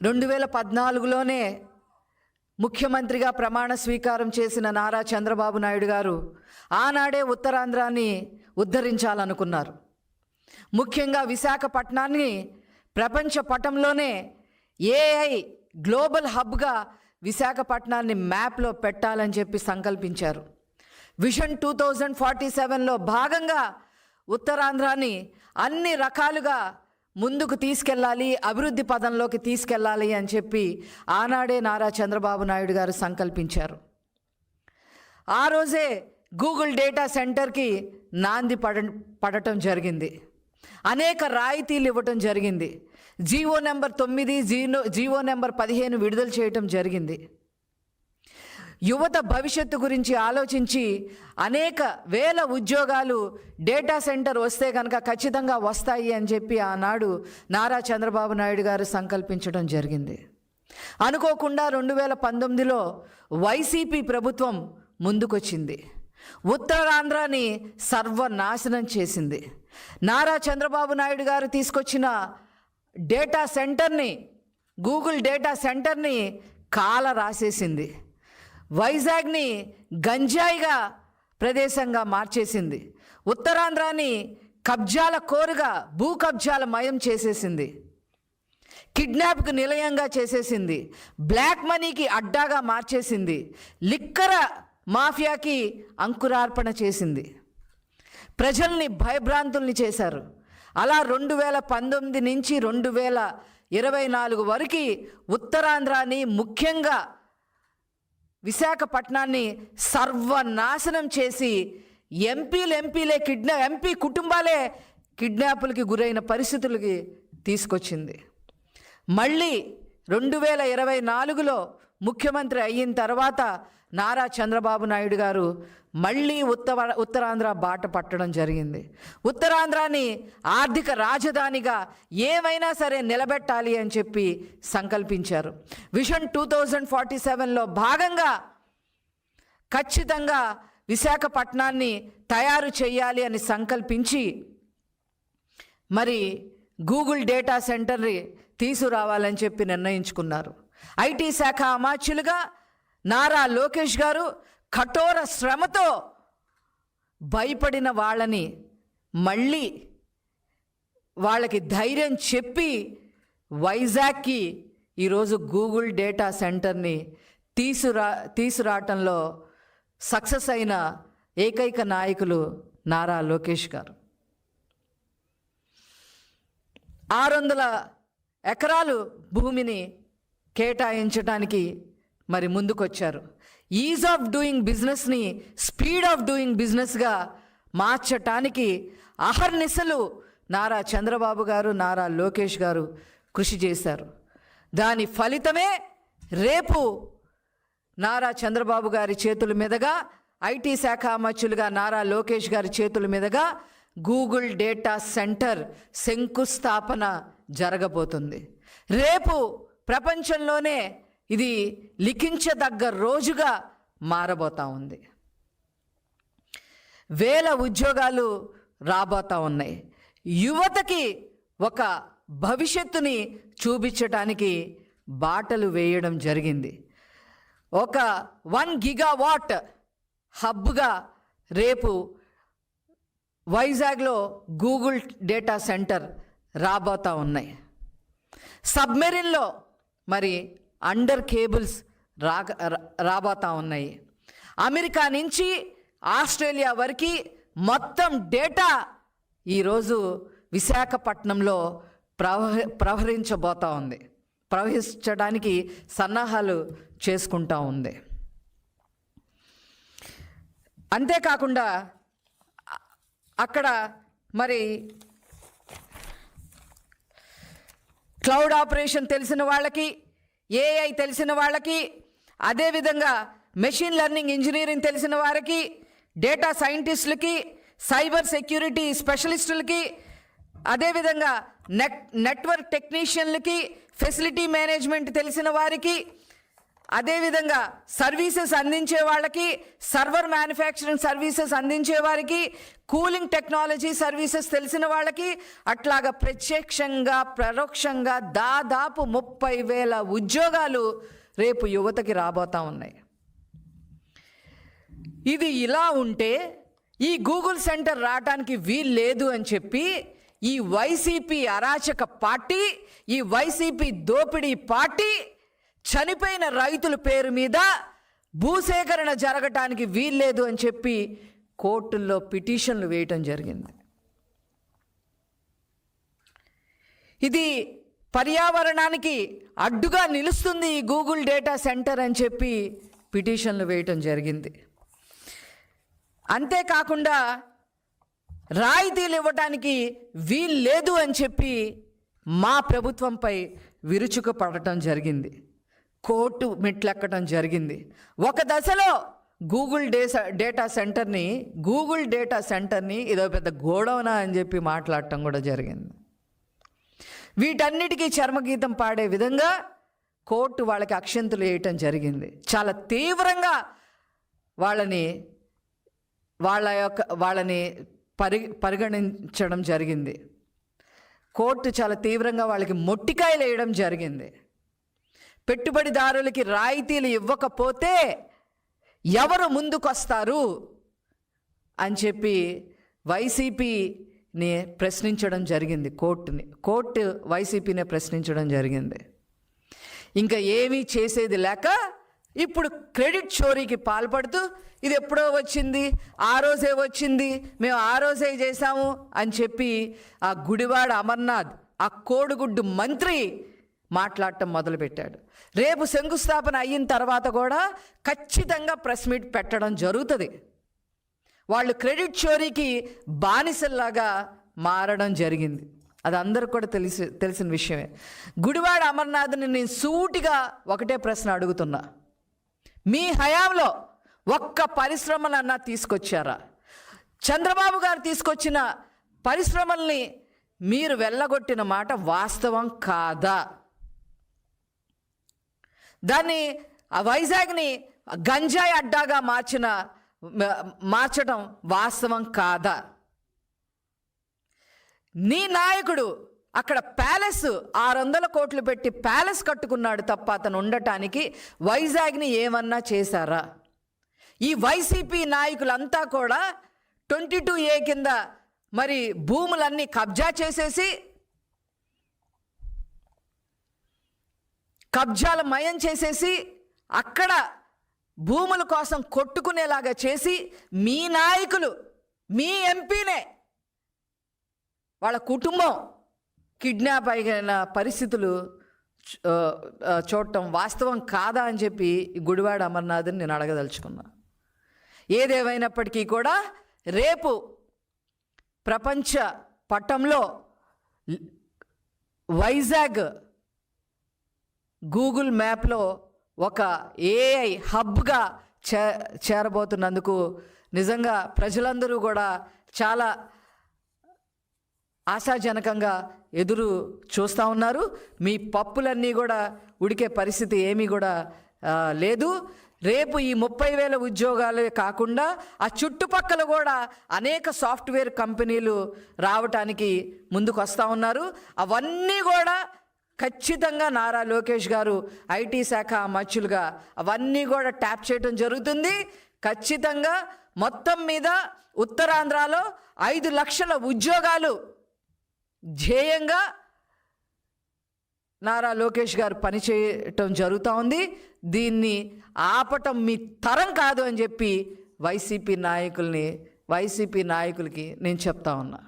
2014లోనే ముఖ్యమంత్రిగా ప్రమాణ స్వీకారం చేసిన నారా చంద్రబాబు నాయుడు గారు ఆనాడే ఉత్తరాంధ్రాన్ని ఉద్ధరించాలనుకున్నారు. ముఖ్యంగా విశాఖపట్నాన్ని ప్రపంచ పటంలోనే ఏఐ గ్లోబల్ హబ్గా విశాఖపట్నాన్ని మ్యాప్లో పెట్టాలని చెప్పి సంకల్పించారు. విజన్ 2047లో భాగంగా ఉత్తరాంధ్రాన్ని అన్ని రకాలుగా ముందుకు తీసుకెళ్ళాలి, అభివృద్ధి పదంలోకి తీసుకెళ్ళాలి అని చెప్పి ఆనాడే నారా చంద్రబాబు నాయుడు గారు సంకల్పించారు. ఆ రోజే గూగుల్ డేటా సెంటర్కి నాంది పడటం జరిగింది. అనేక రాయితీలు ఇవ్వటం జరిగింది. జీవో నెంబర్ 9, జీవో నెంబర్ 15 విడుదల చేయటం జరిగింది. యువత భవిష్యత్తు గురించి ఆలోచించి అనేక వేల ఉద్యోగాలు డేటా సెంటర్ వస్తే కనుక ఖచ్చితంగా వస్తాయి అని చెప్పి ఆనాడు నారా చంద్రబాబు నాయుడు గారు సంకల్పించడం జరిగింది. అనుకోకుండా 2019లో వైసీపీ ప్రభుత్వం ముందుకొచ్చింది. ఉత్తరాంధ్రాని సర్వనాశనం చేసింది. నారా చంద్రబాబు నాయుడు గారు తీసుకొచ్చిన డేటా సెంటర్ని, గూగుల్ డేటా సెంటర్ని కాల రాసేసింది. వైజాగ్ని గంజాయిగా ప్రదేశంగా మార్చేసింది. ఉత్తరాంధ్రాని కబ్జాల కోరుగా, భూ కబ్జాల మయం చేసేసింది. కిడ్నాప్కి నిలయంగా చేసేసింది. బ్లాక్ మనీకి అడ్డాగా మార్చేసింది. లిక్కర మాఫియాకి అంకురార్పణ చేసింది. ప్రజల్ని భయభ్రాంతుల్ని చేశారు. అలా 2019 నుంచి 2024 వరకు ఉత్తరాంధ్రాని, ముఖ్యంగా విశాఖపట్నాన్ని సర్వనాశనం చేసి ఎంపీ కుటుంబాలే కిడ్నాపులకి గురైన పరిస్థితులకి తీసుకొచ్చింది. మళ్ళీ 2024లో ముఖ్యమంత్రి అయిన తర్వాత నారా చంద్రబాబు నాయుడు గారు మళ్ళీ ఉత్తరాంధ్ర బాట పట్టడం జరిగింది. ఉత్తరాంధ్రాని ఆర్థిక రాజధానిగా ఏమైనా సరే నిలబెట్టాలి అని చెప్పి సంకల్పించారు. విజన్ 2047లో భాగంగా ఖచ్చితంగా విశాఖపట్నాన్ని తయారు చేయాలి అని సంకల్పించి మరి గూగుల్ డేటా సెంటర్ని తీసుకురావాలని చెప్పి నిర్ణయించుకున్నారు. ఐటీ శాఖ అమాత్యులుగా నారా లోకేష్ గారు కఠోర శ్రమతో భయపడిన వాళ్ళని మళ్ళీ వాళ్ళకి ధైర్యం చెప్పి వైజాగ్కి ఈరోజు గూగుల్ డేటా సెంటర్ని తీసుకురావటంలో సక్సెస్ అయిన ఏకైక నాయకులు నారా లోకేష్ గారు. 600 ఎకరాలు భూమిని కేటాయించడానికి మరి ముందుకొచ్చారు. ఈజ్ ఆఫ్ డూయింగ్ బిజినెస్ని స్పీడ్ ఆఫ్ డూయింగ్ బిజినెస్గా మార్చటానికి అహర్నిశలు నారా చంద్రబాబు గారు, నారా లోకేష్ గారు కృషి చేశారు. దాని ఫలితమే రేపు నారా చంద్రబాబు గారి చేతుల మీదుగా, ఐటీ శాఖ అమాత్యులుగా నారా లోకేష్ గారి చేతుల మీదుగా గూగుల్ డేటా సెంటర్ శంకుస్థాపన జరగబోతుంది. రేపు ప్రపంచంలోనే ఇది లిఖించదగ్గ రోజుగా మారబోతా ఉంది. వేల ఉద్యోగాలు రాబోతా ఉన్నాయి. యువతకి ఒక భవిష్యత్తుని చూపించడానికి బాటలు వేయడం జరిగింది. ఒక 1 గిగావాట్ హబ్గా రేపు వైజాగ్లో గూగుల్ డేటా సెంటర్ రాబోతా ఉన్నాయి. సబ్మెరిన్లో మరి అండర్ కేబుల్స్ రాబోతా ఉన్నాయి. అమెరికా నుంచి ఆస్ట్రేలియా వరకు మొత్తం డేటా ఈరోజు విశాఖపట్నంలో ప్రవహించడానికి సన్నాహాలు చేసుకుంటా ఉంది. అంతేకాకుండా అక్కడ మరి క్లౌడ్ ఆపరేషన్ తెలిసిన వాళ్ళకి, ఏఐ తెలిసిన వాళ్ళకి, అదేవిధంగా మెషిన్ లెర్నింగ్ ఇంజనీరింగ్ తెలిసిన వారికి, డేటా సైంటిస్టులకి, సైబర్ సెక్యూరిటీ స్పెషలిస్టులకి, అదేవిధంగా నెట్వర్క్ టెక్నీషియన్లకి, ఫెసిలిటీ మేనేజ్మెంట్ తెలిసిన వారికి, అదేవిధంగా సర్వీసెస్ అందించే వాళ్ళకి, సర్వర్ మ్యానుఫ్యాక్చరింగ్ సర్వీసెస్ అందించే వారికి, కూలింగ్ టెక్నాలజీ సర్వీసెస్ తెలిసిన వాళ్ళకి, అట్లాగా ప్రత్యక్షంగా పరోక్షంగా దాదాపు 30,000 ఉద్యోగాలు రేపు యువతకి రాబోతా ఉన్నాయి. ఇది ఇలా ఉంటే ఈ గూగుల్ సెంటర్ రావడానికి వీలు లేదు అని చెప్పి ఈ వైసీపీ అరాచక పార్టీ, ఈ వైసీపీ దోపిడీ పార్టీ చనిపోయిన రైతుల పేరు మీద భూసేకరణ జరగటానికి వీల్లేదు అని చెప్పి కోర్టుల్లో పిటిషన్లు వేయటం జరిగింది. ఇది పర్యావరణానికి అడ్డుగా నిలుస్తుంది ఈ గూగుల్ డేటా సెంటర్ అని చెప్పి పిటిషన్లు వేయటం జరిగింది. అంతేకాకుండా రాయితీలు ఇవ్వటానికి వీలు లేదు అని చెప్పి మా ప్రభుత్వంపై విరుచుకుపడటం జరిగింది. కోర్టు మెట్లెక్కడం జరిగింది. ఒక దశలో గూగుల్ డేటా సెంటర్ని ఇదో పెద్ద గోడౌనా అని చెప్పి మాట్లాడటం కూడా జరిగింది. వీటన్నిటికీ చర్మగీతం పాడే విధంగా కోర్టు వాళ్ళకి అక్షంతులు వేయటం జరిగింది. చాలా తీవ్రంగా వాళ్ళని పరిగణించడం జరిగింది. కోర్టు చాలా తీవ్రంగా వాళ్ళకి మొట్టికాయలు వేయడం జరిగింది. పెట్టుబడిదారులకి రాయితీలు ఇవ్వకపోతే ఎవరు ముందుకొస్తారు అని చెప్పి వైసీపీని ప్రశ్నించడం జరిగింది. కోర్టు వైసీపీని ప్రశ్నించడం జరిగింది. ఇంకా ఏమీ చేసేది లేక ఇప్పుడు క్రెడిట్ చోరీకి పాల్పడుతూ ఇది ఎప్పుడో వచ్చింది, ఆ రోజే వచ్చింది, మేము ఆ రోజే చేశాము అని చెప్పి ఆ గుడివాడ అమర్నాథ్, ఆ కోడిగుడ్డు మంత్రి మాట్లాడటం మొదలుపెట్టాడు. రేపు శంకుస్థాపన అయిన తర్వాత కూడా ఖచ్చితంగా ప్రెస్ మీట్ పెట్టడం జరుగుతుంది. వాళ్ళు క్రెడిట్ చోరీకి బానిసల్లాగా మారడం జరిగింది. అది అందరికి కూడా తెలిసిన విషయమే. గుడివాడ అమర్నాథ్ని నేను సూటిగా ఒకటే ప్రశ్న అడుగుతున్నా, మీ హయాంలో ఒక్క పరిశ్రమలన్నా తీసుకొచ్చారా? చంద్రబాబు గారు తీసుకొచ్చిన పరిశ్రమల్ని మీరు వెళ్ళగొట్టిన మాట వాస్తవం కాదా? దాన్ని వైజాగ్ని గంజాయి అడ్డాగా మార్చడం వాస్తవం కాదా? నీ నాయకుడు అక్కడ ప్యాలెస్ 600 కోట్లు పెట్టి ప్యాలెస్ కట్టుకున్నాడు తప్ప అతను ఉండటానికి వైజాగ్ని ఏమన్నా చేశారా? ఈ వైసీపీ నాయకులంతా కూడా 22A కింద మరి భూములన్నీ కబ్జా చేసేసి కబ్జాల మయం చేసేసి అక్కడ భూముల కోసం కొట్టుకునేలాగా చేసి మీ నాయకులు, మీ ఎంపీనే వాళ్ళ కుటుంబం కిడ్నాప్ అయిన పరిస్థితులు చూడటం వాస్తవం కాదా అని చెప్పి గుడివాడ అమర్నాథ్ని నేను అడగదలుచుకున్నా. ఏదేమైనప్పటికీ కూడా రేపు ప్రపంచ పటంలో వైజాగ్ గూగుల్ మ్యాప్లో ఒక ఏఐ హబ్గా చేరబోతున్నందుకు నిజంగా ప్రజలందరూ కూడా చాలా ఆశాజనకంగా ఎదురు చూస్తూ ఉన్నారు. మీ పప్పులన్నీ కూడా ఉడికే పరిస్థితి ఏమీ కూడా లేదు. రేపు ఈ 30,000 ఉద్యోగాలే కాకుండా ఆ చుట్టుపక్కల కూడా అనేక సాఫ్ట్వేర్ కంపెనీలు రావటానికి ముందుకు వస్తూ ఉన్నారు. అవన్నీ కూడా ఖచ్చితంగా నారా లోకేష్ గారు ఐటీ శాఖ మచ్చులుగా అవన్నీ కూడా ట్యాప్ చేయడం జరుగుతుంది. ఖచ్చితంగా మొత్తం మీద ఉత్తరాంధ్రలో 5 లక్షల ఉద్యోగాలు ధ్యేయంగా నారా లోకేష్ గారు పనిచేయటం జరుగుతూ ఉంది. దీన్ని ఆపటం మీ తరం కాదు అని చెప్పి వైసీపీ నాయకులకి నేను చెప్తా ఉన్నా.